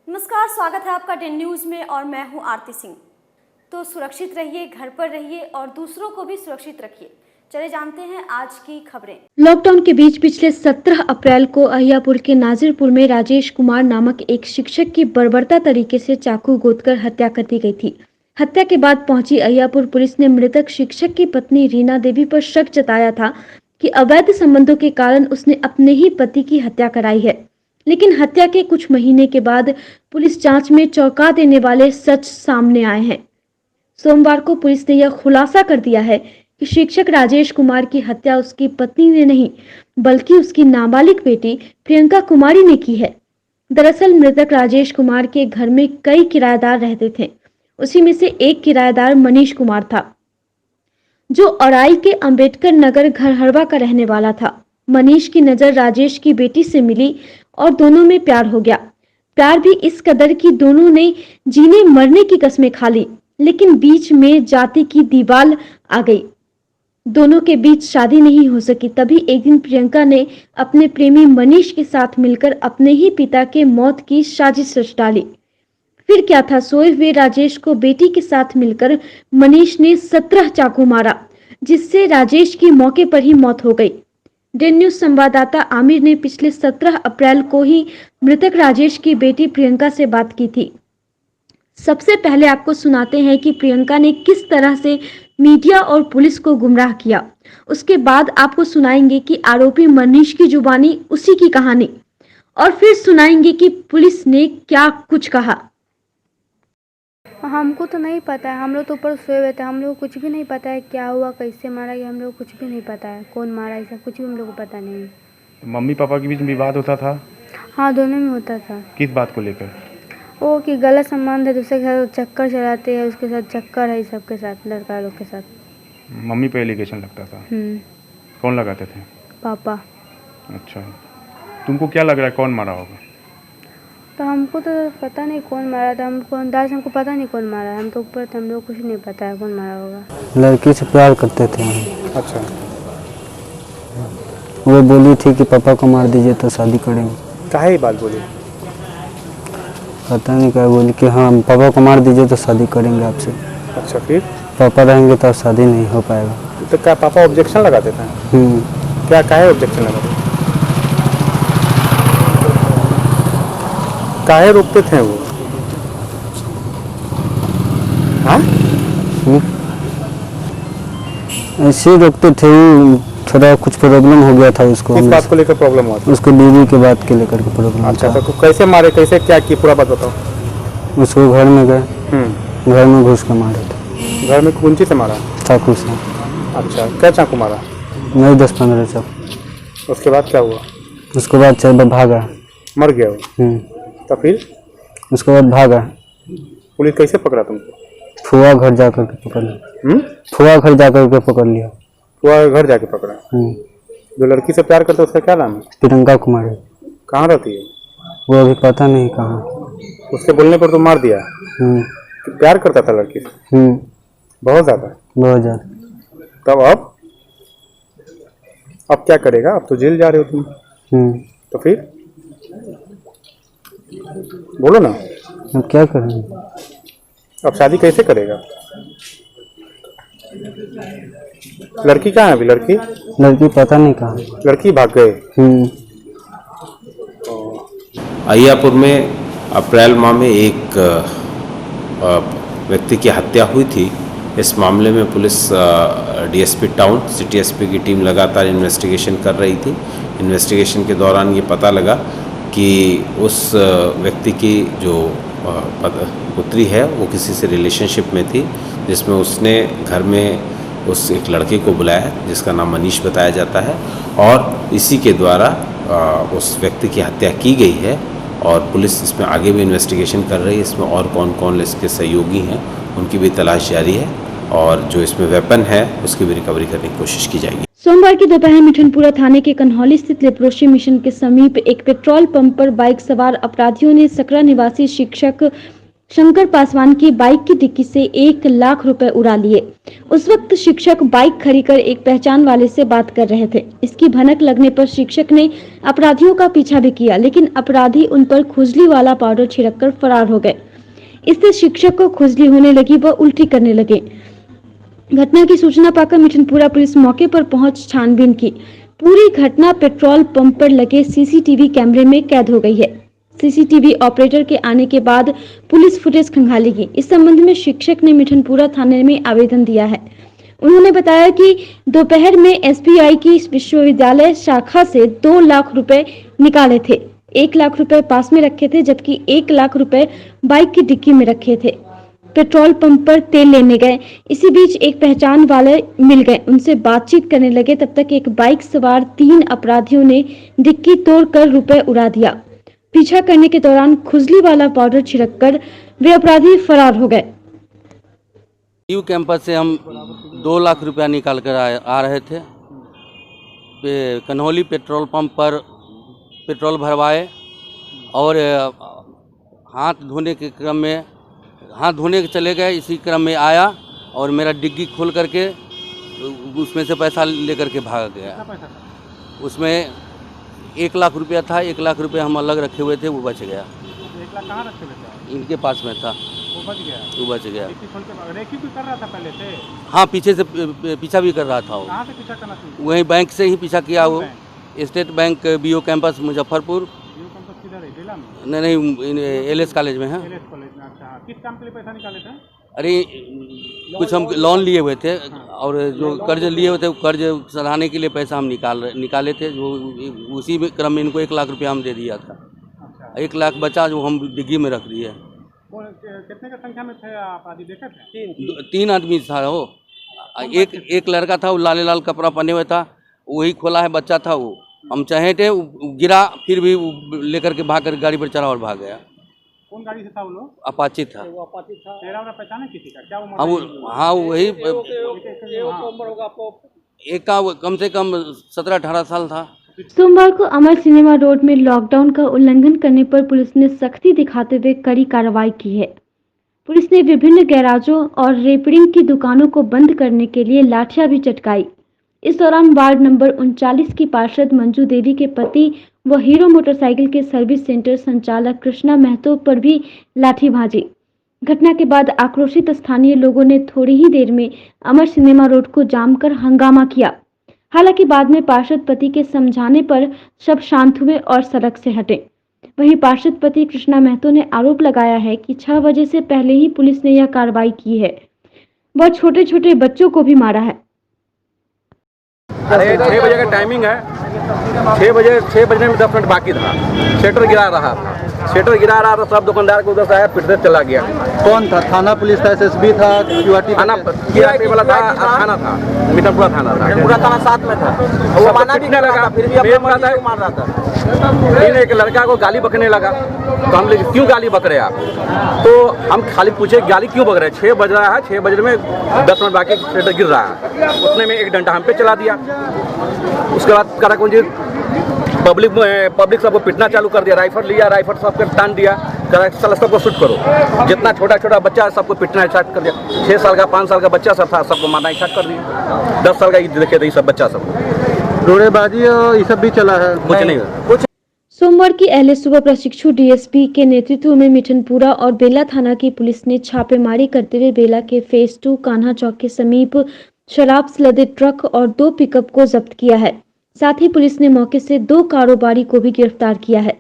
नमस्कार, स्वागत है आपका 10 न्यूज़ में और मैं हूं आरती सिंह। तो सुरक्षित रहिए, घर पर रहिए और दूसरों को भी सुरक्षित रखिए। चले जानते हैं आज की खबरें। लॉकडाउन के बीच पिछले 17 अप्रैल को अहियापुर के नाजिरपुर में राजेश कुमार नामक एक शिक्षक की बर्बरता तरीके से चाकू गोदकर हत्या कर दी गई थी। हत्या के बाद पहुंची अहियापुर पुलिस ने मृतक शिक्षक की पत्नी रीना देवी पर शक जताया था कि अवैध संबंधों के कारण उसने अपने ही पति की हत्या कराई है। लेकिन हत्या के कुछ महीने के बाद पुलिस जांच में चौंका देने वाले सच सामने आए हैं। सोमवार को पुलिस ने यह खुलासा कर दिया है कि शिक्षक राजेश कुमार की हत्या उसकी पत्नी ने नहीं बल्कि उसकी नाबालिग बेटी प्रियंका कुमारी ने की है। दरअसल मृतक राजेश कुमार के घर में कई किराएदार रहते थे। उसी में से एक किराएदार मनीष कुमार था, जो औराई के अंबेडकर नगर घरहरवा का रहने वाला था। मनीष की नजर राजेश की बेटी से मिली और दोनों में प्यार हो गया। प्यार भी इस कदर कि दोनों ने जीने मरने की कस्में खा ली, लेकिन बीच में जाति की दीवार आ गई। दोनों के बीच शादी नहीं हो सकी। तभी एक दिन प्रियंका ने अपने प्रेमी मनीष के साथ मिलकर अपने ही पिता के मौत की साजिश रच डाली। फिर क्या था, सोए हुए राजेश को बेटी के साथ मिलकर मनीष ने 17 चाकू मारा, जिससे राजेश की मौके पर ही मौत हो गई। डेन न्यूज संवाददाता आमिर ने पिछले 17 अप्रैल को ही मृतक राजेश की बेटी प्रियंका से बात की थी। सबसे पहले आपको सुनाते हैं कि प्रियंका ने किस तरह से मीडिया और पुलिस को गुमराह किया। उसके बाद आपको सुनाएंगे कि आरोपी मनीष की जुबानी उसी की कहानी, और फिर सुनाएंगे कि पुलिस ने क्या कुछ कहा। हमको तो नहीं पता है, हम लोग तो ऊपर सोए हुए थे। हम लोग को कुछ भी नहीं पता है क्या हुआ, कैसे मारा गया, हम लोग कुछ भी नहीं पता है। कौन मारा, ऐसा कुछ भी हम लोग को पता नहीं है। मम्मी पापा के बीच में विवाद होता था? हाँ, दोनों में होता था। किस बात को लेकर? वो कि गलत संबंध है, दूसरे के साथ चक्कर चलाते हैं, उसके साथ चक्कर है सबके साथ, लड़का लोग के साथ। मम्मी पे एलिगेशन लगता था? कौन लगाते थे? पापा। अच्छा, तुमको क्या लग रहा है कौन मारा होगा? तो हमको तो पता नहीं कौन मारा था, हमको अंदाज, हमको पता नहीं कौन मारा है। हम तो ऊपर थे, हम लोग कुछ नहीं पता है कौन मारा होगा। लड़की से प्यार करते थे। अच्छा, वो बोली थी कि पापा को मार दीजिए तो शादी करेंगे। काहे ये बात बोली? पता नहीं क्या बोली कि हाँ पापा को मार दीजिए तो शादी करेंगे आपसे। अच्छा, फिर पापा रहेंगे तो शादी नहीं हो पाएगा। तो क्या पापा ऑब्जेक्शन लगाते थे? क्या काहे ऑब्जेक्शन लगाते? काहे रोकते थे वो? हाँ, ऐसे ही रोकते थे। थोड़ा कुछ प्रॉब्लम हो गया था उसको। किस बात को लेकर प्रॉब्लम हुआ था? उसको बीवी के बात के लेकर के प्रॉब्लम। अच्छा, तो कैसे मारे, कैसे क्या किया, पूरा बात बताओ। उसको घर में गए, घर में घुस कर मारे थे। घर में कौन से मारा? चाकू से। अच्छा, क्या चाकू मारा? नहीं 10-15 चाकू। उसके बाद क्या हुआ? उसके बाद चल भागा। मर गया वो? तो फिर उसके बाद भागा। पुलिस कैसे पकड़ा तुमको? फुआ घर जाकर के पकड़ लिया। फुआ घर जाकर के पकड़ लिया। फुआ घर जाके पकड़ा? जो लड़की से प्यार करता है उसका क्या नाम है? प्रियंका कुमारी। कहाँ रहती है वो? अभी पता नहीं कहाँ। उसके बोलने पर तो मार दिया? कि प्यार करता था लड़की से? बहुत ज्यादा? बहुत ज्यादा। तब अब क्या करेगा? अब तो जेल जा रहे हो तुम। तो फिर बोलो ना, अब क्या करेंगे? अब शादी कैसे करेगा? लड़की कहाँ है अभी? लड़की पता नहीं कहाँ। लड़की भाग गए। अहियापुर में अप्रैल माह में एक व्यक्ति की हत्या हुई थी। इस मामले में police DSP town, city SP की टीम लगातार इन्वेस्टिगेशन कर रही थी। इन्वेस्टिगेशन के दौरान ये पता लगा कि उस व्यक्ति की जो पुत्री है वो किसी से रिलेशनशिप में थी, जिसमें उसने घर में उस एक लड़के को बुलाया जिसका नाम मनीष बताया जाता है, और इसी के द्वारा उस व्यक्ति की हत्या की गई है। और पुलिस इसमें आगे भी इन्वेस्टिगेशन कर रही है। इसमें और कौन कौन इसके सहयोगी हैं उनकी भी तलाश जारी है, और जो इसमें वेपन है उसकी भी रिकवरी करने की कोशिश की जाएगी। सोमवार की दोपहर मिठनपुरा थाने के कन्हौली स्थित लेप्रोसी मिशन के समीप एक पेट्रोल पंप पर बाइक सवार अपराधियों ने सकरा निवासी शिक्षक शंकर पासवान की बाइक की डिक्की से 1 लाख रुपए उड़ा लिए। उस वक्त शिक्षक बाइक खड़ी कर एक पहचान वाले से बात कर रहे थे। इसकी भनक लगने पर शिक्षक ने अपराधियों का पीछा भी किया, लेकिन अपराधी उन पर खुजली वाला पाउडर छिड़ककर फरार हो गए। इससे शिक्षक को खुजली होने लगी, वह उल्टी करने लगे। घटना की सूचना पाकर मिठनपुरा पुलिस मौके पर पहुंच छानबीन की। पूरी घटना पेट्रोल पंप पर लगे सीसीटीवी कैमरे में कैद हो गई है। सीसीटीवी ऑपरेटर के आने के बाद पुलिस फुटेज खंगालेगी। इस संबंध में शिक्षक ने मिठनपुरा थाने में आवेदन दिया है। उन्होंने बताया कि दोपहर में एसबीआई की विश्वविद्यालय शाखा से 2 लाख रुपए निकाले थे। 1 लाख रुपए पास में रखे थे, जबकि 1 लाख रुपए बाइक की डिक्की में रखे थे। पेट्रोल पंप पर तेल लेने गए। इसी बीच एक पहचान वाले मिल गए, उनसे बातचीत करने लगे। तब तक एक बाइक सवार 3 अपराधियों ने डिक्की तोड़कर रुपए उड़ा दिया। पीछा करने के दौरान खुजली वाला पाउडर छिड़ककर वे अपराधी फरार हो गए। यू कैंपस से हम 2 लाख रुपया निकाल कर आ रहे थे। कन्हौली पेट्रोल पंप पर पेट्रोल भरवाए और हाथ धोने के चले गए। इसी क्रम में आया और मेरा डिग्गी खोल करके उसमें से पैसा लेकर के भाग गया। उसमें 1 लाख रुपया था। 1 लाख रुपया हम अलग रखे हुए थे, वो बच गया। 1 लाख कहाँ रखे हुए थे? इनके पास में था, वो बच गया। वो बच गया। रेकी भी कर रहा था पहले से? हाँ, पीछे से पीछा भी कर रहा था वो। कहाँ से पीछा करना था? वही बैंक से ही पीछा किया वो। State Bank BO campus Muzaffarpur. BO campus किधर है? जिला में? नहीं, एलएस कॉलेज में है। एलएस कॉलेज में। अच्छा, किस काम के लिए पैसा निकाले थे? अरे कुछ हम लोन लिए हुए थे और जो कर्ज लिए हुए थे, कर्ज सधाने के लिए पैसा हम निकाले थे। जो उसी क्रम में इनको 1 लाख रुपया हम दे दिया था। 1 लाख बचा जो हम डिग्गी में रख दिए। कितने की संख्या में थे अपराधी देखे थे? 3 आदमी था वो। एक लड़का था, वो लाल लाल कपड़ा पहने हुए था, वही खोला है बच्चा था वो। हम चाहे थे, गिरा, फिर भी लेकर के भाग कर गाड़ी पर चढ़ा और भाग गया। कौन गाड़ी से था वो लोग? अपाची था। वो अपाची था। चेहरा वाला पहचान है किसी का? क्या वो? हाँ, वही एक का कम से कम 17-18 साल था। सोमवार को अमर सिनेमा रोड में लॉकडाउन का उल्लंघन करने पर पुलिस ने सख्ती दिखाते हुए कड़ी कार्रवाई की है। पुलिस ने विभिन्न गैराजों और रिपेयरिंग की दुकानों को बंद करने के लिए लाठियां भी चटकाई। इस दौरान वार्ड नंबर 39 की पार्षद मंजू देवी के पति व हीरो मोटरसाइकिल के सर्विस सेंटर संचालक कृष्णा महतो पर भी लाठी भाजी। घटना के बाद आक्रोशित स्थानीय लोगों ने थोड़ी ही देर में अमर सिनेमा रोड को जाम कर हंगामा किया। हालांकि बाद में पार्षद पति के समझाने पर सब शांत हुए और सड़क से हटे। वहीं पार्षद पति कृष्णा महतो ने आरोप लगाया है कि 6 बजे से पहले ही पुलिस ने यह कार्रवाई की है। वह छोटे छोटे बच्चों को भी मारा है। 6 बजे का टाइमिंग है। 6 बजने में 10 मिनट बाकी था। शटर गिरा रहा था। सब दुकानदार को उधर से आया, पिटते चला गया। कौन था? थाना पुलिस था, एसएसबी था, क्यूआरटी थाना वाला था, थाना था, मिठनपुरा थाना था। पूरा थाना साथ में था। वो माना भी लगा, फिर भी अपने मार रहा था। फिर एक लड़का को गाली बकने लगा, तो हम लोग क्यों गाली बक रहे आप? तो हम खाली पूछे गाली क्यों बक रहे? 6 बज रहा है, 6 बजने में 10 मिनट बाकी शटर गिर रहा है। उतने में एक डंडा हम पे चला दिया। उसके बाद काराकुंजी पब्लिक सबको पिटना चालू कर दिया। राइफल लिया, राइफल सबको तान दिया, करा सबको शूट करो। जितना छोटा छोटा बच्चा सबको पिटना स्टार्ट कर दिया। 6 साल का 5 साल का बच्चा सब था, सबको मारना स्टार्ट कर दिया। 10 साल का देखे थे सब बच्चा सब। रोड़ेबाजी ये सब भी चला है? कुछ नहीं हुआ। सोमवार की अहले सुबह प्रशिक्षु डीएसपी के नेतृत्व में मिठनपुरा और बेला थाना की पुलिस ने छापेमारी करते हुए बेला के फेज 2 कान्हा चौक के समीप शराब से लदे ट्रक और 2 पिकअप को जब्त किया है। साथ ही पुलिस ने मौके से 2 कारोबारी को भी गिरफ्तार किया है।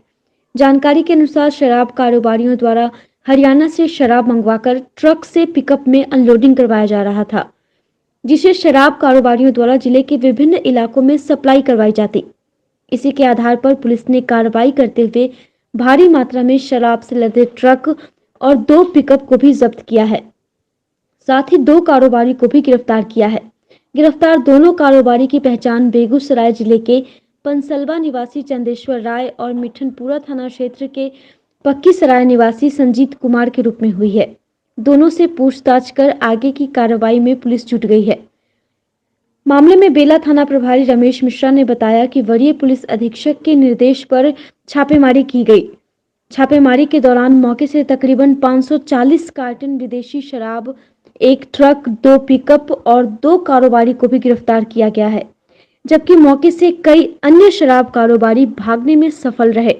जानकारी के अनुसार शराब कारोबारियों द्वारा हरियाणा से शराब मंगवाकर ट्रक से पिकअप में अनलोडिंग करवाया जा रहा था, जिसे शराब कारोबारियों द्वारा जिले के विभिन्न इलाकों में सप्लाई करवाई जाती। इसी के आधार पर पुलिस ने कार्रवाई करते हुए भारी मात्रा में शराब से लदे ट्रक और 2 पिकअप को भी जब्त किया है। साथ ही 2 कारोबारी को भी गिरफ्तार किया है। गिरफ्तार दोनों कारोबारी की पहचान बेगूसराय जिले के पंसलवा निवासी चंदेश्वर राय और मिठनपुरा थाना क्षेत्र के पक्की सराय निवासी संजीत कुमार के रूप में हुई है। दोनों से पूछताछ कर आगे की कार्रवाई में पुलिस जुट गई है। मामले में बेला थाना प्रभारी रमेश मिश्रा ने बताया कि वरीय पुलिस अधीक्षक के निर्देश पर छापेमारी की गई। छापेमारी के दौरान मौके से तकरीबन 540 कार्टन विदेशी शराब, एक ट्रक, 2 पिकअप और 2 कारोबारी को भी गिरफ्तार किया गया है, जबकि मौके से कई अन्य शराब कारोबारी भागने में सफल रहे।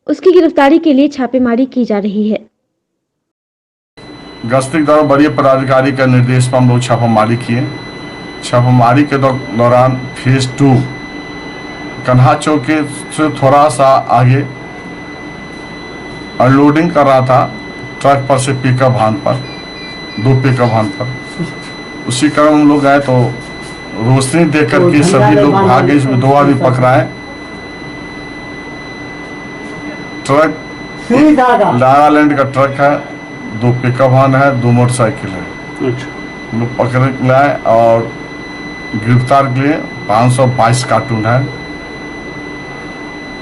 उसकी गिरफ्तारी के लिए छापेमारी की जा रही है। गश्त के दौरान वरीय पदाधिकारी का निर्देश पर हम लोग छापामारी किए। छापामारी के दौरान फेज 2 कन्हा चौक के से थोड़ा सा आगे अनलोडिंग कर रहा था ट्रक पर से पिकअप वाहन पर, 2 पिकअप वाहन पर। उसी क्रम हम लोग गए तो रोशनी देख करके सभी लोग भागे। इसमें 2 आदमी पकड़ाए। ट्रक नागालैंड का ट्रक है, 2 पिकअप वाहन है, 2 मोटरसाइकिल है। हम लोग पकड़ के लाए और गिरफ्तार के लिए 522 कार्टून है।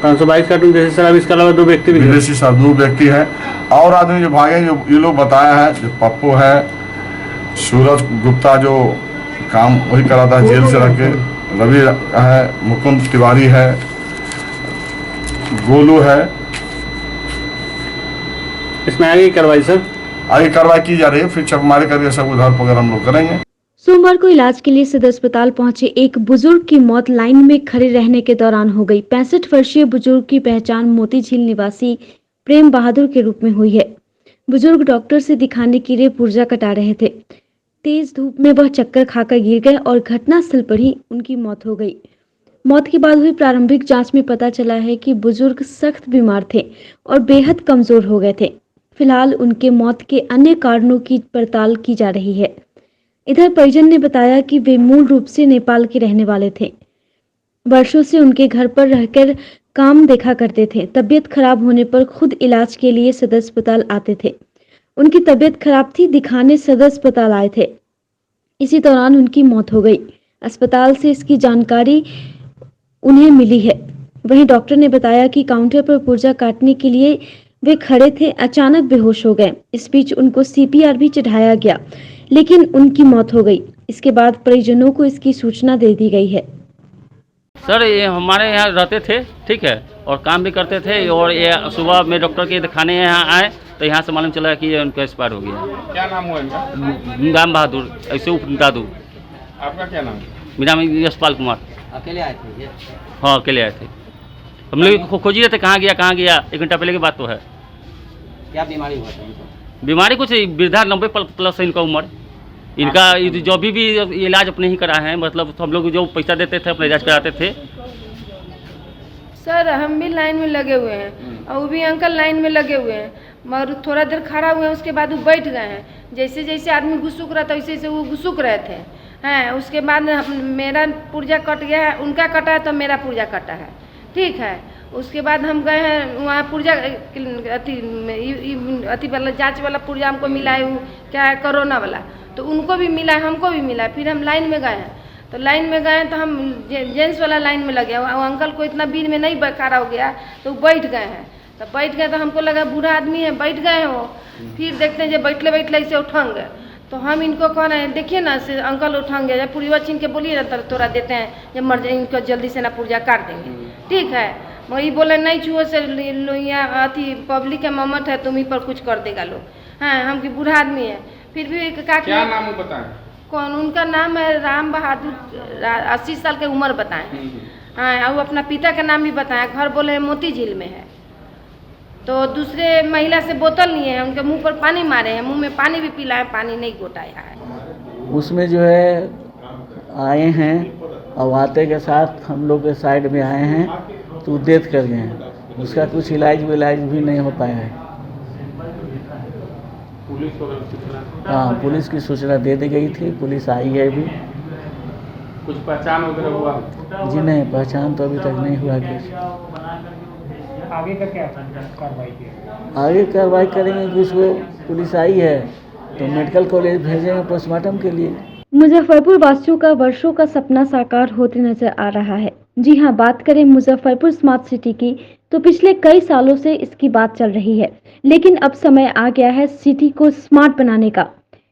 522 कार्टून जैसे शराब, इसके अलावा 2 व्यक्ति भी विदेशी शराब 2 व्यक्ति है। और आदमी जो भागे, जो ये लोग बताया है, जो पप्पू है, सूरज गुप्ता जो काम वही कराता है जेल से रह के, रवि है, मुकुंद तिवारी है, गोलू है। इसमें आगे की कार्रवाई सर? आगे कार्रवाई की जा रही है, फिर छापेमारी करके सब उधार पकड़ हम लोग करेंगे। सोमवार को इलाज के लिए सदर अस्पताल पहुंचे एक बुजुर्ग की मौत लाइन में खड़े रहने के दौरान हो गई। 65 वर्षीय बुजुर्ग की पहचान मोती झील निवासी प्रेम बहादुर के रूप में हुई है। बुजुर्ग डॉक्टर से दिखाने के लिए पुर्जा कटा रहे थे। तेज धूप में वह चक्कर खाकर गिर गए और घटनास्थल पर ही उनकी मौत हो गई। मौत के बाद हुई प्रारंभिक जांच में पता चला है कि बुजुर्ग सख्त बीमार थे और बेहद कमजोर हो गए थे। फिलहाल उनके मौत के अन्य कारणों की पड़ताल की जा रही है। इधर परिजन ने बताया कि वे मूल रूप से नेपाल के रहने वाले थे। वर्षों से उनके घर पर रहकर काम देखा करते थे। तबीयत खराब होने पर खुद इलाज के लिए सदर अस्पताल आते थे। उनकी तबीयत खराब थी, दिखाने सदर अस्पताल आए थे। इसी दौरान उनकी मौत हो गई। अस्पताल से इसकी जानकारी उन्हें मिली है। वहीं डॉक्टर ने बताया कि काउंटर पर पुर्जा काटने के लिए वे खड़े थे, अचानक बेहोश हो गए। इस बीच उनको CPR भी चढ़ाया गया, लेकिन उनकी मौत हो गई। इसके बाद परिजनों को इसकी सूचना दे दी गई है। सर ये हमारे यहाँ रहते थे, ठीक है, और काम भी करते थे। और ये सुबह में डॉक्टर के दिखाने यहाँ आए तो यहाँ से मालूम चला कि ये उनका एक्सपायर हो गया। क्या नाम हुआ इनका? राम बहादुर, ऐसे उप दादू। आपका क्या नाम? मेरा नाम यशपाल कुमार। अकेले आए थे? हाँ, अकेले आए थे। हम लोग खोज रहे थे कहाँ गया। 1 घंटा पहले की बात तो है। क्या बीमारी हुआ था इनको? बीमारी कुछ वृद्धा 90 प्लस है इनका उम्र। इनका जो भी इलाज अपने ही कराए हैं, मतलब हम लोग जो पैसा देते थे अपने इलाज कराते थे। सर हम भी लाइन में लगे हुए हैं और वो भी अंकल लाइन में लगे हुए हैं, मगर थोड़ा देर खड़ा हुए हैं, उसके बाद वो बैठ गए हैं। जैसे जैसे आदमी घुसुक रहा था वैसे वैसे वो घुसुक रहे थे हैं। उसके बाद मेरा पुर्जा कट गया है, उनका कटा है तो मेरा पुर्जा कटा है, ठीक है। उसके बाद हम गए हैं वहाँ पुर्जा अति वाला जांच वाला पुर्जा हमको मिला है, वो क्या है कोरोना वाला, तो उनको भी मिला है, हमको भी मिला है। फिर हम लाइन में गए हैं, तो लाइन में गए तो हम जेंट्स वाला लाइन में लगे। वो अंकल को इतना भीड़ में नहीं खड़ा हो गया तो बैठ गए हैं। तो बैठ गए तो हमको लगा बूढ़ा आदमी है, बैठ गए हैं वो। फिर देखते हैं जब बैठले ऐसे उठेंगे तो हम इनको कह रहे हैं देखिए ना से अंकल उठेंगे, जब पुर्जा छीन के बोलिए ना तो थोड़ा देते हैं, जब मर जाए इनको जल्दी से ना पुर्जा काट देंगे, ठीक है। मगर ये बोले नहीं छुओ से यहाँ अति पब्लिक का ममत है, तुम ही पर कुछ कर देगा लोग। हाँ हम की बूढ़ा आदमी है। फिर भी क्या नाम बताएं? कौन? उनका नाम है राम बहादुर, 80 साल के उम्र बताएं। हाँ, और अपना पिता का नाम भी बताया। घर बोले मोती झील में है। तो दूसरे महिला से बोतल लिए हैं, उनके मुंह पर पानी मारे हैं, मुंह में पानी भी पिलाए, पानी नहीं घोटाया है। उसमें जो है आए हैं और आते के साथ हम लोग के साइड में आए हैं तो डेथ कर गए हैं। उसका कुछ इलाज भी नहीं हो पाया है। हाँ, पुलिस की सूचना दे दी गई थी, पुलिस आई है अभी। कुछ पहचान वगैरह हुआ? जी नहीं, पहचान तो अभी तक नहीं हुआ कुछ। आगे का क्या कार्रवाई किया? आगे कार्रवाई करेंगे कि उसको पुलिस आई है तो मेडिकल कॉलेज भेजेंगे पोस्टमार्टम के लिए। मुजफ्फरपुर वासियों का वर्षों का सपना साकार होते नजर आ रहा है। जी हां, बात करें मुजफ्फरपुर स्मार्ट सिटी की तो पिछले कई सालों से इसकी बात चल रही है, लेकिन अब समय आ गया है सिटी को स्मार्ट बनाने का।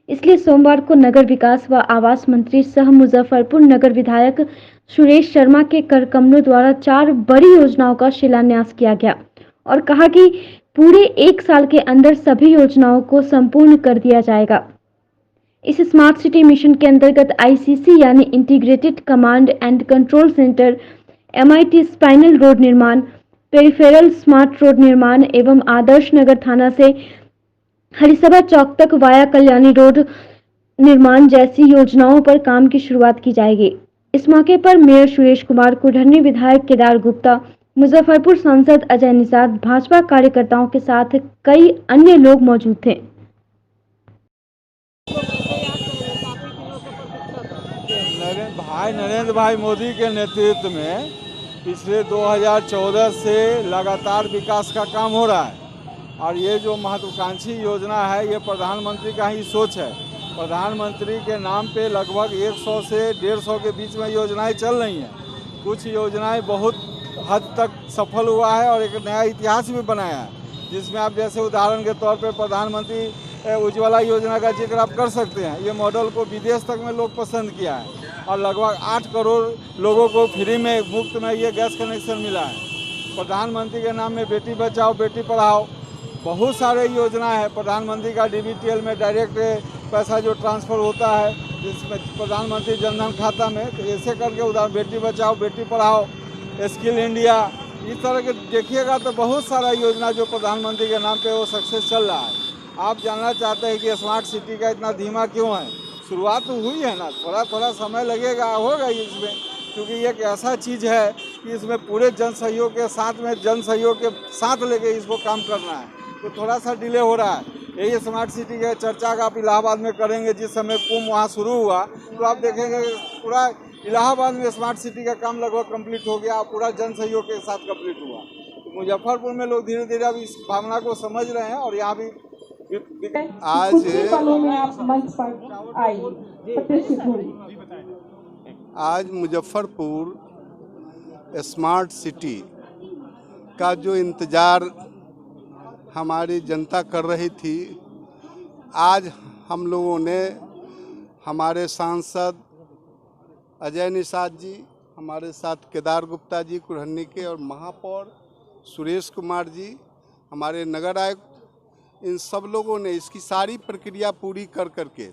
इसलिए सोमवार को नगर विकास व आवास मंत्री सह मुजफ्फरपुर नगर विधायक सुरेश शर्मा के कर कमलों द्वारा 4 बड़ी योजनाओं का शिलान्यास किया गया और कहा कि पूरे 1 साल के अंदर सभी योजनाओं को संपूर्ण कर दिया जाएगा। इस स्मार्ट सिटी मिशन के अंतर्गत ICC यानी integrated command and control centre, MIT spinal road निर्माण, पेरिफेरल स्मार्ट रोड निर्माण एवं आदर्श नगर थाना से हरिसभा चौक तक वाया कल्याणी रोड निर्माण जैसी योजनाओं पर काम की शुरुआत की जाएगी। इस मौके पर मेयर सुरेश कुमार, कुढ़नी विधायक केदार गुप्ता, मुजफ्फरपुर सांसद अजय निषाद, भाजपा कार्यकर्ताओं के साथ कई अन्य लोग मौजूद थे। नरेंद्र भाई मोदी के नेतृत्व में पिछले 2014 से लगातार विकास का काम हो रहा है और ये जो महत्वाकांक्षी योजना है ये प्रधानमंत्री का ही सोच है। प्रधानमंत्री के नाम पे लगभग 100 से 150 के बीच में योजनाएं चल रही हैं। कुछ योजनाएं बहुत हद तक सफल हुआ है और एक नया इतिहास भी बनाया है, जिसमें आप जैसे उदाहरण के तौर पे प्रधानमंत्री उज्ज्वला योजना का जिक्र आप कर सकते हैं। ये मॉडल को विदेश तक में लोग पसंद किया है और लगभग 8 करोड़ लोगों को फ्री में मुफ्त में ये गैस कनेक्शन मिला है। प्रधानमंत्री के नाम में बेटी बचाओ बेटी पढ़ाओ बहुत सारे योजना है। प्रधानमंत्री का DBTL में डायरेक्ट पैसा जो ट्रांसफ़र होता है जिसमें प्रधानमंत्री जनधन खाता में, तो ऐसे करके उदाहरण बेटी बचाओ बेटी पढ़ाओ, स्किल इंडिया, इस तरह के देखिएगा तो बहुत सारा योजना जो प्रधानमंत्री के नाम पे वो सक्सेस चल रहा है। आप जानना चाहते हैं कि स्मार्ट सिटी का इतना धीमा क्यों है? शुरुआत तो हुई है ना, थोड़ा थोड़ा समय लगेगा, होगा इसमें, क्योंकि ये एक ऐसा चीज़ है कि इसमें पूरे जन सहयोग के साथ लेके इसको काम करना है, तो थोड़ा सा डिले हो रहा है। यही स्मार्ट सिटी के चर्चा का आप इलाहाबाद में करेंगे। जिस समय कुंभ वहाँ शुरू हुआ तो आप देखेंगे पूरा इलाहाबाद में स्मार्ट सिटी का काम लगभग कंप्लीट हो गया, पूरा जन सहयोग के साथ कंप्लीट हुआ। तो मुजफ्फरपुर में लोग धीरे धीरे अब इस भावना को समझ रहे हैं और यहाँ भी आज मुजफ्फरपुर स्मार्ट सिटी का जो इंतज़ार हमारी जनता कर रही थी, आज हम लोगों ने, हमारे सांसद अजय निषाद जी, हमारे साथ केदार गुप्ता जी कुढ़नी के, और महापौर सुरेश कुमार जी, हमारे नगर आयुक्त, इन सब लोगों ने इसकी सारी प्रक्रिया पूरी कर करके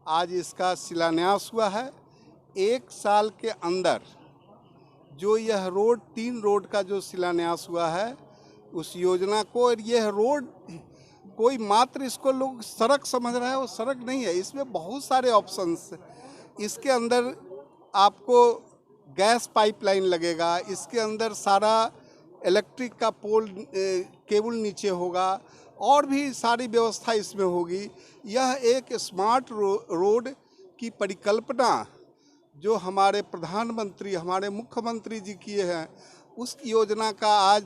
आज इसका शिलान्यास हुआ है। 1 साल के अंदर जो यह रोड 3 रोड का जो शिलान्यास हुआ है उस योजना को, और यह रोड कोई मात्र इसको लोग सड़क समझ रहे हैं, वो सड़क नहीं है, इसमें बहुत सारे ऑप्शंस। इसके अंदर आपको गैस पाइपलाइन लगेगा, इसके अंदर सारा इलेक्ट्रिक का पोल केबल नीचे होगा और भी सारी व्यवस्था इसमें होगी। यह एक स्मार्ट रोड की परिकल्पना जो हमारे प्रधानमंत्री, हमारे मुख्यमंत्री जी किए हैं, उस योजना का आज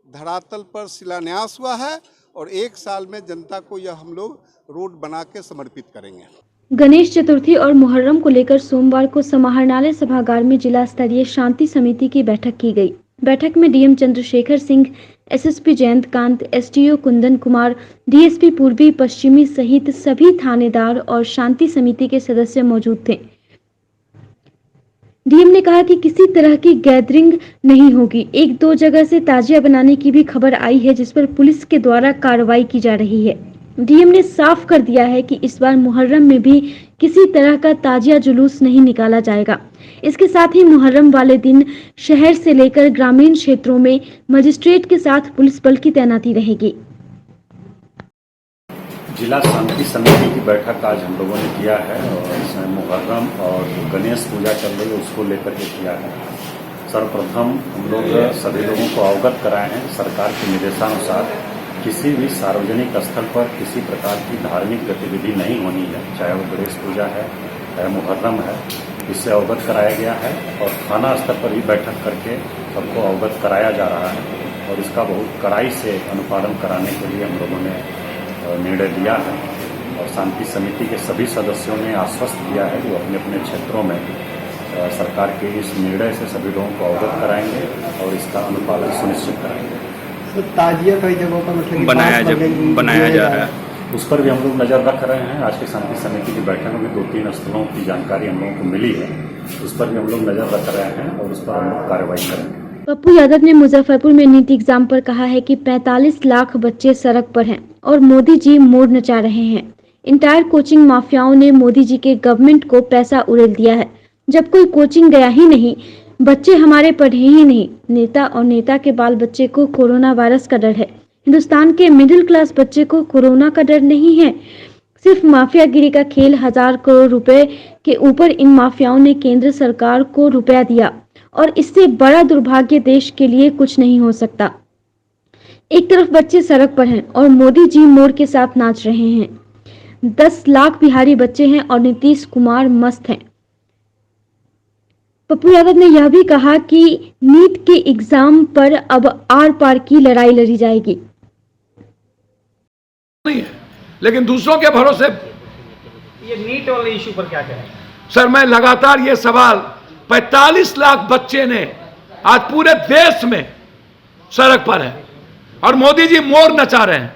धरातल पर शिलान्यास हुआ है और 1 साल में जनता को यह हम लोग रोड बना के समर्पित करेंगे। गणेश चतुर्थी और मुहर्रम को लेकर सोमवार को समाहरणालय सभागार में जिला स्तरीय शांति समिति की बैठक की गई। बैठक में DM Chandrashekhar Singh, SSP Jayantkant, STO Kundan Kumar, DSP पूर्वी पश्चिमी सहित सभी थानेदार और शांति समिति के सदस्य मौजूद थे। DM ने कहा कि किसी तरह की गैदरिंग नहीं होगी। 1-2 जगह से ताजिया बनाने की भी खबर आई है, जिस पर पुलिस के द्वारा कार्रवाई की जा रही है। DM ने साफ कर दिया है कि इस बार मुहर्रम में भी किसी तरह का ताजिया जुलूस नहीं निकाला जाएगा। इसके साथ ही मुहर्रम वाले दिन शहर से लेकर ग्रामीण क्षेत्रों में मजिस्ट्रेट के साथ पुलिस बल की तैनाती रहेगी। जिला शांति समिति की बैठक आज हम लोगों ने किया है और इसमें मुहर्रम और गणेश पूजा चल रही है उसको लेकर के किया है। सर्वप्रथम हम लोग सभी लोगों को अवगत कराए हैं, सरकार के निर्देशानुसार किसी भी सार्वजनिक स्थल पर किसी प्रकार की धार्मिक गतिविधि नहीं होनी है, चाहे वो गणेश पूजा है चाहे मुहर्रम है, इससे अवगत कराया गया है। और थाना स्तर पर भी बैठक करके सबको अवगत कराया जा रहा है और इसका बहुत कड़ाई से अनुपालन कराने के लिए हम लोगों ने निर्णय लिया है। और शांति समिति के सभी सदस्यों ने आश्वस्त किया है कि वो अपने अपने क्षेत्रों में सरकार के इस निर्णय से सभी लोगों को अवगत कराएंगे और इसका अनुपालन सुनिश्चित कराएंगे। तो ताजिया कई जगहों पर मतलब बनाया जा रहा है, उस पर भी हम लोग नज़र रख रहे हैं। आज की शांति समिति की बैठक में 2-3 स्थलों की जानकारी हम लोगों को मिली है, उस पर भी हम लोग नज़र रख रहे हैं और उस पर हम लोग कार्रवाई करेंगे। पप्पू यादव ने मुजफ्फरपुर में नीट एग्जाम पर कहा है कि 45 लाख बच्चे सड़क पर हैं और मोदी जी मोड़ नचा रहे हैं। इंटायर कोचिंग माफियाओं ने मोदी जी के गवर्नमेंट को पैसा उड़ेल दिया है। जब कोई कोचिंग गया ही नहीं, बच्चे हमारे पढ़े ही नहीं। नेता और नेता के बाल बच्चे को कोरोना वायरस का डर है। हिंदुस्तान के मिडिल क्लास बच्चे को कोरोना का डर नहीं है। सिर्फ माफियागिरी का खेल। 1000 करोड़ रुपए के ऊपर इन माफियाओं ने केंद्र सरकार को रुपया दिया और इससे बड़ा दुर्भाग्य देश के लिए कुछ नहीं हो सकता। एक तरफ बच्चे सड़क पर हैं और मोदी जी मोड़ के साथ नाच रहे हैं। 10 लाख बिहारी बच्चे हैं और नीतीश कुमार मस्त हैं। पप्पू यादव ने यह भी कहा कि नीट के एग्जाम पर अब आर पार की लड़ाई लड़ी जाएगी। नहीं है, लेकिन दूसरों के भरोसे ये नीट वाले इशू पर क्या कहें? सर, मैं लगातार ये सवाल 45 लाख बच्चे ने आज पूरे देश में सड़क पर है और मोदी जी मोर नचा रहे हैं।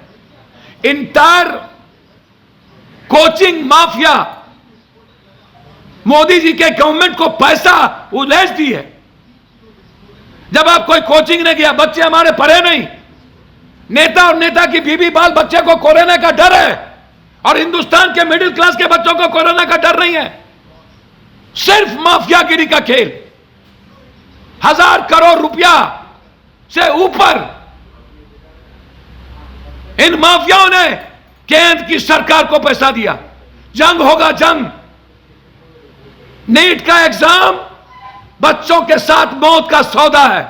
Entire coaching mafia Modi ji के गवर्नमेंट को पैसा उधेज दी है। जब आप कोई कोचिंग नहीं गया, बच्चे हमारे पढ़े नहीं, नेता और नेता की बीवी बाल बच्चे को कोरोना का डर है और हिंदुस्तान के मिडिल क्लास के बच्चों को कोरोना का डर नहीं है। सिर्फ माफियागिरी का खेल। 1000 करोड़ रुपया से ऊपर इन माफियाओं ने केंद्र की सरकार को पैसा दिया। जंग होगा जंग। नीट का एग्जाम बच्चों के साथ मौत का सौदा है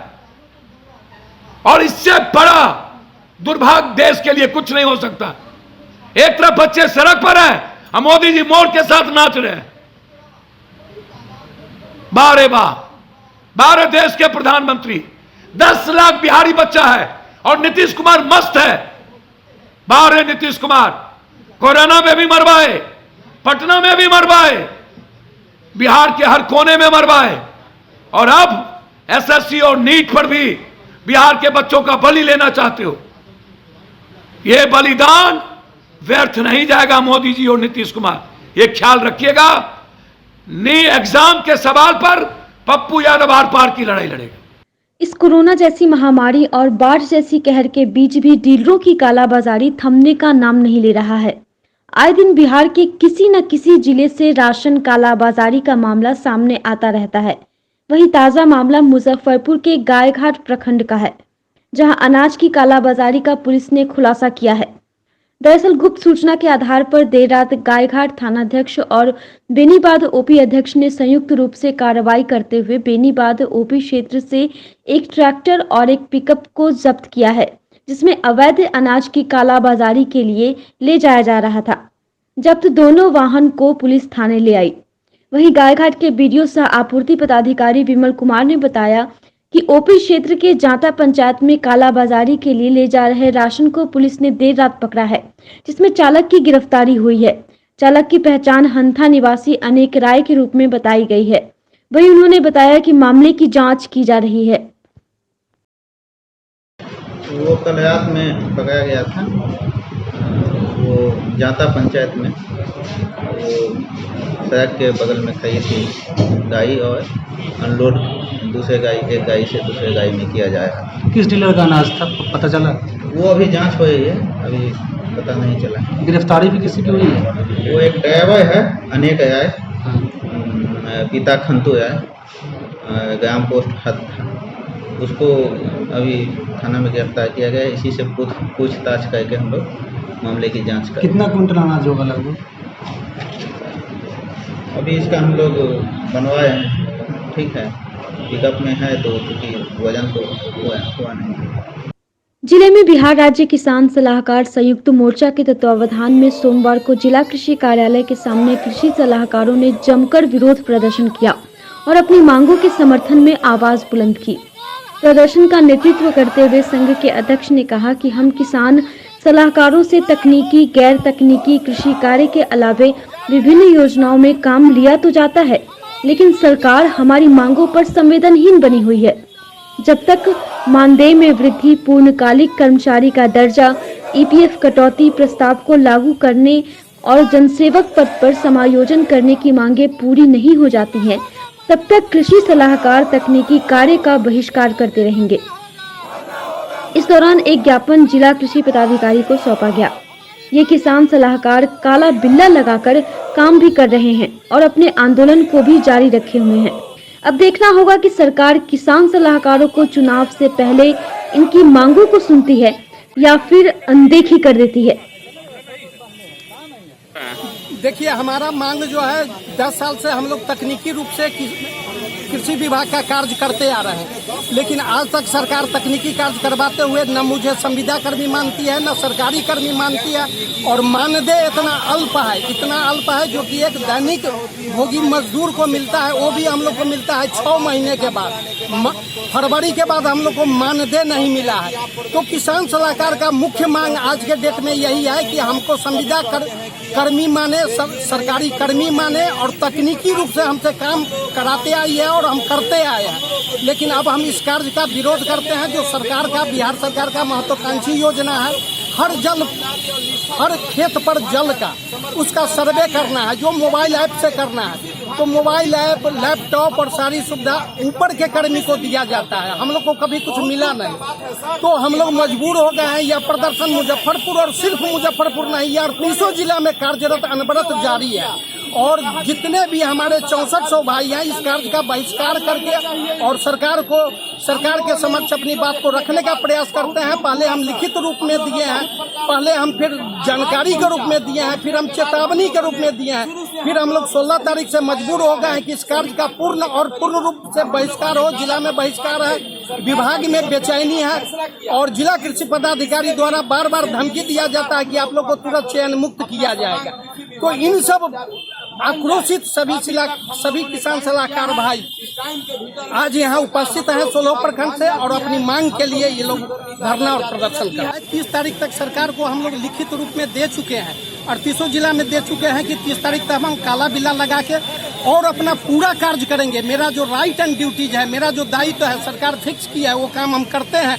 और इससे बड़ा दुर्भाग्य देश के लिए कुछ नहीं हो सकता। एक तरफ बच्चे सड़क पर हैं और मोदी जी मोड़ के साथ नाच रहे हैं। बारे वाह, भारत देश के प्रधानमंत्री। 10 लाख बिहारी बच्चा है और नीतीश कुमार मस्त है। बारे नीतीश कुमार कोरोना में भी मरवाए, पटना में भी मरवाए, बिहार के हर कोने में मरवाए और अब एसएससी और नीट पर भी बिहार के बच्चों का बलि लेना चाहते हो। यह बलिदान व्यर्थ नहीं जाएगा मोदी जी और नीतीश कुमार, ये ख्याल रखिएगा। नी एग्जाम के सवाल पर पप्पू यादव आर पार की लड़ाई लड़ेगा। इस कोरोना जैसी महामारी और बाढ़ जैसी कहर के बीच भी डीलरों की कालाबाजारी थमने का नाम नहीं ले रहा है। आए दिन बिहार के किसी न किसी जिले से राशन कालाबाजारी का मामला सामने आता रहता है। वहीं ताज़ा मामला मुजफ्फरपुर के गायघाट प्रखंड का है, जहां अनाज की कालाबाजारी का पुलिस ने खुलासा किया है। दरअसल गुप्त सूचना के आधार पर देर रात गायघाट थानाध्यक्ष और बेनीबाद ओपी अध्यक्ष ने संयुक्त रूप से कार्रवाई करते हुए बेनीबाद ओपी क्षेत्र से एक ट्रैक्टर और एक पिकअप को जब्त किया है, जिसमें अवैध अनाज की कालाबाजारी के लिए ले जाया जा रहा था। जब्त दोनों वाहन को पुलिस थाने ले आई। वहीं गायघाट के बीडीओ सह आपूर्ति पदाधिकारी विमल कुमार ने बताया कि ओपी क्षेत्र के जांता पंचायत में कालाबाजारी के लिए ले जा रहे राशन को पुलिस ने देर रात पकड़ा है, जिसमें चालक की गिरफ्तारी हुई है। चालक की पहचान हंथा निवासी अनेक राय के रूप में बताई गई है। वहीं उन्होंने बताया कि मामले की जांच की जा रही है। वो कल रात में पकड़ा गया था, वो जांता पंचायत में, वो सड़क के बगल में खड़ी थी गाड़ी और अनलोड दूसरे गाड़ी, एक गाड़ी से दूसरे गाड़ी में किया जाएगा। किस डीलर का अनाज था, पता चला? वो अभी जांच हो रही है, अभी पता नहीं चला। गिरफ्तारी भी किसी की हुई है? वो एक ड्राइवर है अनेक राय, पिता खंतु राय, ग्राम पोस्ट हद, उसको अभी थाना में गिरफ्तार किया गया है। इसी से पूछताछ करके हम लोग मामले की जांच करें। कितना कुंटल अनाज होगा लगभग? अभी इसका हम लोग बनवाए हैं, ठीक है, पिकअप में है तो क्योंकि वजन तो हुआ नहीं। जिले में बिहार राज्य किसान सलाहकार संयुक्त मोर्चा के तत्वावधान में सोमवार को जिला कृषि कार्यालय के सामने कृषि सलाहकारों ने जमकर विरोध प्रदर्शन किया और अपनी मांगों के समर्थन में आवाज बुलंद की। प्रदर्शन का नेतृत्व करते हुए संघ के अध्यक्ष ने कहा कि हम किसान सलाहकारों से तकनीकी, गैर तकनीकी कृषि कार्य के अलावे विभिन्न योजनाओं में काम लिया तो जाता है, लेकिन सरकार हमारी मांगों पर संवेदनहीन बनी हुई है। जब तक मानदेय में वृद्धि, पूर्णकालिक कर्मचारी का दर्जा, ईपीएफ कटौती प्रस्ताव को लागू करने और जनसेवक पद पर समायोजन करने की मांगे पूरी नहीं हो जाती हैं, तब तक कृषि सलाहकार तकनीकी कार्य का बहिष्कार करते रहेंगे। इस दौरान एक ज्ञापन जिला कृषि पदाधिकारी को सौंपा गया। ये किसान सलाहकार काला बिल्ला लगाकर काम भी कर रहे हैं और अपने आंदोलन को भी जारी रखे हुए हैं। अब देखना होगा कि सरकार किसान सलाहकारों को चुनाव से पहले इनकी मांगों को सुनती है या फिर अनदेखी कर देती है। देखिए, हमारा मांग जो है 10 साल से हम लोग तकनीकी रूप से कृषि विभाग का कार्य करते आ रहे हैं, लेकिन आज तक सरकार तकनीकी कार्य करवाते हुए न मुझे संविदा कर्मी मानती है, न सरकारी कर्मी मानती है, और मानदेय इतना अल्प है जो कि एक दैनिक भोगी मजदूर को मिलता है, वो भी हम लोग को मिलता है 6 महीने के बाद। फरवरी के बाद हम लोग को मानदेय नहीं मिला है। तो किसान सलाहकार का मुख्य मांग आज के डेट में यही है कि हमको संविदा कर्मी माने, सरकारी कर्मी माने और तकनीकी रूप से हमसे काम कराते आई है और हम करते आए हैं। लेकिन अब हम इस कार्य का विरोध करते हैं जो सरकार का, बिहार सरकार का महत्वाकांक्षी योजना है, हर खेत पर जल का उसका सर्वे करना है, जो मोबाइल ऐप से करना है। तो मोबाइल ऐप, लैपटॉप और सारी सुविधा ऊपर के कर्मी को दिया जाता है, हम लोग को कभी कुछ मिला नहीं। तो हम लोग मजबूर हो गए हैं। यह प्रदर्शन मुजफ्फरपुर और सिर्फ मुजफ्फरपुर नहीं, यह 38 जिला में कार्यरत अनवरत जारी है। और जितने भी हमारे 6400 भाई हैं, इस कार्य का बहिष्कार करके और सरकार के समक्ष अपनी बात को रखने का प्रयास करते हैं। पहले हम लिखित रूप में दिए हैं, पहले हम फिर जानकारी के रूप में दिए हैं, फिर हम चेतावनी के रूप में दिए हैं, फिर हम लोग 16 तारीख से मजबूर हो गए हैं कि इस कार्य का पूर्ण रूप से बहिष्कार हो। जिला में बहिष्कार है, विभाग में बेचैनी है और जिला कृषि पदाधिकारी द्वारा बार बार धमकी दिया जाता है कि आप लोग को तुरंत चयन मुक्त किया जाएगा। तो इन सब आक्रोशित सभी किसान सलाहकार भाई आज यहाँ उपस्थित हैं 16 प्रखंड से और अपनी मांग के लिए ये लोग धरना और प्रदर्शन कर रहे हैं। 30 तारीख तक सरकार को हम लोग लिखित रूप में दे चुके हैं, 38 जिला में दे चुके हैं कि 30 तारीख तक हम काला बिल्ला लगा के और अपना पूरा कार्य करेंगे। मेरा जो राइट एंड ड्यूटीज है, मेरा जो दायित्व है, सरकार फिक्स किया है, वो काम हम करते हैं।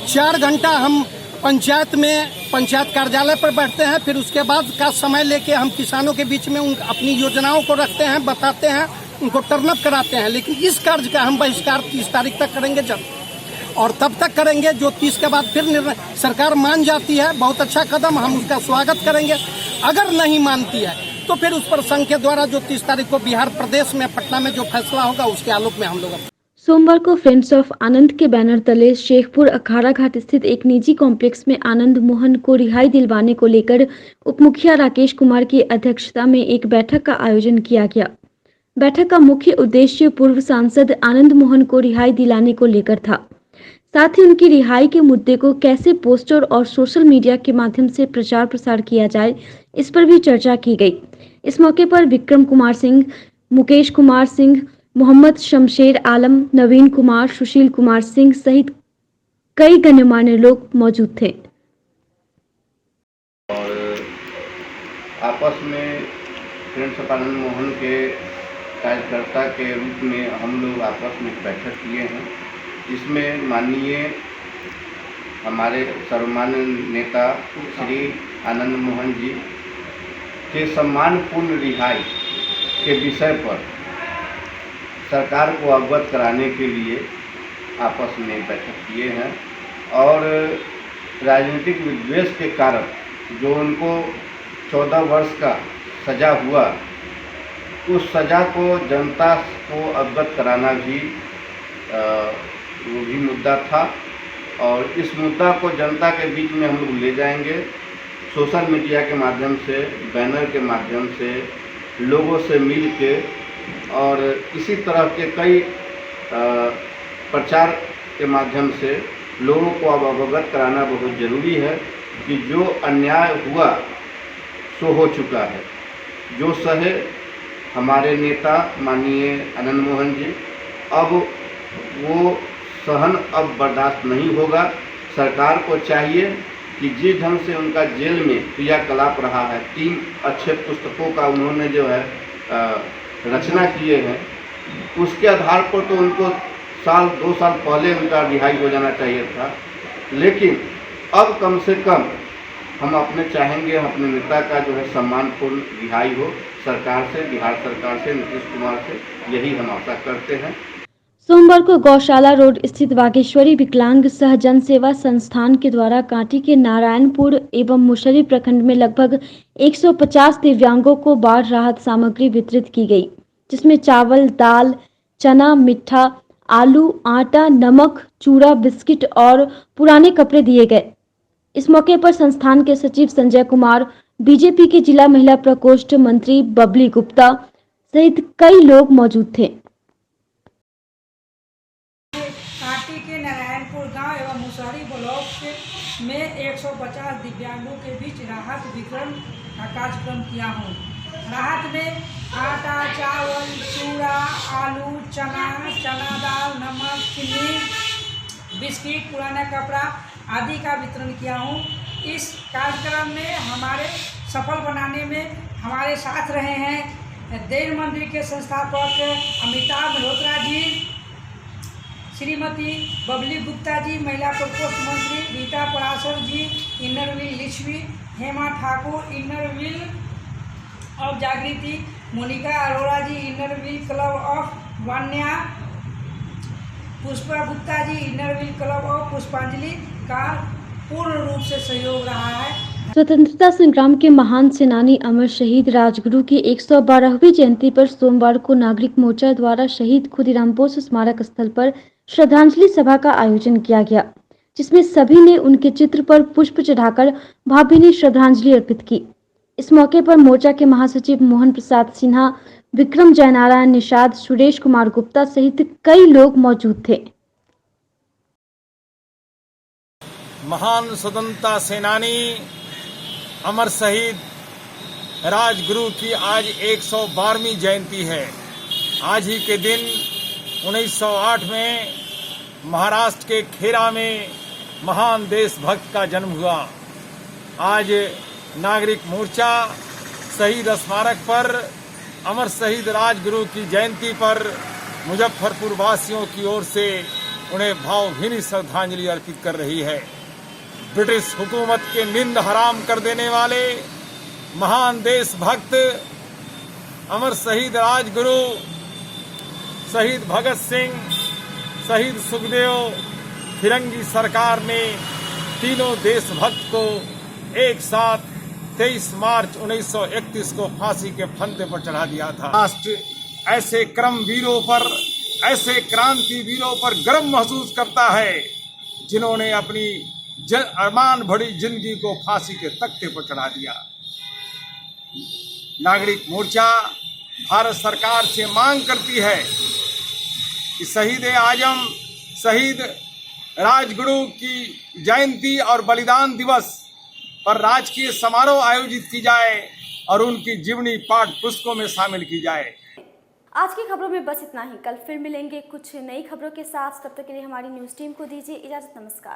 4 घंटा हम पंचायत कार्यालय पर बैठते हैं, फिर उसके बाद का समय लेके हम किसानों के बीच में अपनी योजनाओं को रखते हैं, बताते हैं, उनको टर्न अप कराते हैं। लेकिन इस कार्य का हम बहिष्कार 30 तारीख तक करेंगे और तब तक करेंगे जो 30 के बाद फिर निर्णय सरकार मान जाती है, बहुत अच्छा कदम, हम उसका स्वागत करेंगे। अगर नहीं मानती है तो फिर उस पर संघ के द्वारा जो 30 तारीख को बिहार प्रदेश में पटना में जो फैसला होगा उसके आलोक में हम लोग सोमवार को फ्रेंड्स ऑफ आनंद के बैनर तले शेखपुर अखाड़ा घाट स्थित एक निजी कॉम्प्लेक्स में आनंद मोहन को रिहाई दिलवाने को लेकर उप मुखिया राकेश कुमार की अध्यक्षता में एक बैठक का आयोजन किया गया। बैठक का मुख्य उद्देश्य पूर्व सांसद आनंद मोहन को रिहाई दिलाने को लेकर था। साथ ही उनकी रिहाई के मुद्दे को कैसे पोस्टर और सोशल मीडिया के माध्यम से प्रचार प्रसार किया जाए, इस पर भी चर्चा की गई। इस मौके पर विक्रम कुमार सिंह, मुकेश कुमार सिंह, मोहम्मद शमशेर आलम, नवीन कुमार, सुशील कुमार सिंह सहित कई गण्यमान्य लोग मौजूद थे। और आपस में फ्रेंड्स ऑफ आनंद मोहन के कार्यकर्ता के रूप में हम लोग आपस में बैठक किए हैं, जिसमें माननीय हमारे सर्वमान्य नेता श्री आनंद मोहन जी के सम्मानपूर्ण रिहाई के विषय पर सरकार को अवगत कराने के लिए आपस में बैठक किए हैं। और राजनीतिक विद्वेष के कारण जो उनको 14 वर्ष का सज़ा हुआ, उस सज़ा को जनता को अवगत कराना भी वो भी मुद्दा था। और इस मुद्दा को जनता के बीच में हम लोग ले जाएंगे, सोशल मीडिया के माध्यम से, बैनर के माध्यम से, लोगों से मिल के, और इसी तरह के कई प्रचार के माध्यम से लोगों को अब अवगत कराना बहुत ज़रूरी है कि जो अन्याय हुआ सो हो चुका है। जो सहे हमारे नेता माननीय आनंद मोहन जी, अब वो सहन अब बर्दाश्त नहीं होगा। सरकार को चाहिए कि जिस ढंग से उनका जेल में क्रियाकलाप रहा है, 3 अच्छे पुस्तकों का उन्होंने जो है रचना किए हैं, उसके आधार पर तो उनको 2 साल पहले उनका रिहाई हो जाना चाहिए था। लेकिन अब कम से कम हम अपने चाहेंगे अपने नेता का जो है सम्मानपूर्ण रिहाई हो सरकार से, बिहार सरकार से, नीतीश कुमार से, यही हम आशा करते हैं। सोमवार को गौशाला रोड स्थित बागेश्वरी विकलांग सह जन सेवा संस्थान के द्वारा कांटी के नारायणपुर एवं मुशरी प्रखंड में लगभग 150 दिव्यांगों को बाढ़ राहत सामग्री वितरित की गई, जिसमें चावल, दाल, चना, मिठा, आलू, आटा, नमक, चूड़ा, बिस्किट और पुराने कपड़े दिए गए। इस मौके पर संस्थान के सचिव संजय कुमार, बीजेपी के जिला महिला प्रकोष्ठ मंत्री बबली गुप्ता सहित कई लोग मौजूद थे। कांटी के नारायणपुर गांव एवं मुसहरी ब्लॉक में 150 दिव्यांगों के बीच राहत वितरण का कार्यक्रम किया हूँ। राहत में आटा, चावल, चूड़ा, आलू, चना दाल, नमक, चीनी, बिस्किट, पुराना कपड़ा आदि का वितरण किया हूँ। इस कार्यक्रम में हमारे सफल बनाने में हमारे साथ रहे हैं देव मंदिर के संस्थापक अमिताभ मल्होत्रा जी, श्रीमती बबली गुप्ता जी, महिला प्रकोष्ठ मंत्री Rita Parashar ji, inner wheel Lichchhavi, Hema Thakur, inner wheel of Jagriti, Monika Arora ji, inner wheel club of Vanya, Pushpa Gupta ji, inner wheel club of Pushpanjali का पूर्ण रूप से सहयोग रहा है। स्वतंत्रता संग्राम के महान सेनानी अमर शहीद राजगुरु की 112वीं जयंती पर सोमवार को नागरिक मोर्चा द्वारा शहीद खुदीराम बोस स्मारक स्थल पर श्रद्धांजलि सभा का आयोजन किया गया, जिसमें सभी ने उनके चित्र पर पुष्प चढ़ाकर भावभीनी श्रद्धांजलि अर्पित की। इस मौके पर मोर्चा के महासचिव मोहन प्रसाद सिन्हा, विक्रम जयनारायण निषाद, सुरेश कुमार गुप्ता सहित कई लोग मौजूद थे। महान स्वतंत्रता सेनानी अमर शहीद राजगुरु की आज 112वीं जयंती है। आज ही के दिन 1908 में महाराष्ट्र के खेरा में महान देशभक्त का जन्म हुआ। आज नागरिक मोर्चा शहीद स्मारक पर अमर शहीद राजगुरु की जयंती पर मुजफ्फरपुर वासियों की ओर से उन्हें भावभीनी श्रद्धांजलि अर्पित कर रही है। ब्रिटिश हुकूमत के नींद हराम कर देने वाले महान देशभक्त अमर शहीद राजगुरु, शहीद भगत सिंह, शहीद सुखदेव, फिरंगी सरकार ने तीनों देशभक्त को एक साथ 23 मार्च 1931 को फांसी के फंदे पर चढ़ा दिया था। राष्ट्र ऐसे क्रमवीरों पर, ऐसे क्रांति वीरों पर गर्व महसूस करता है जिन्होंने अपनी अरमान भरी जिंदगी को फांसी के तख्ते पर चढ़ा दिया। नागरिक मोर्चा भारत सरकार से मांग करती है कि शहीद आजम शहीद राजगुरु की जयंती और बलिदान दिवस पर राजकीय समारोह आयोजित की जाए और उनकी जीवनी पाठ पुस्तकों में शामिल की जाए। आज की खबरों में बस इतना ही। कल फिर मिलेंगे कुछ नई खबरों के साथ। तब तक के लिए हमारी न्यूज़ टीम को दीजिए इजाजत। नमस्कार।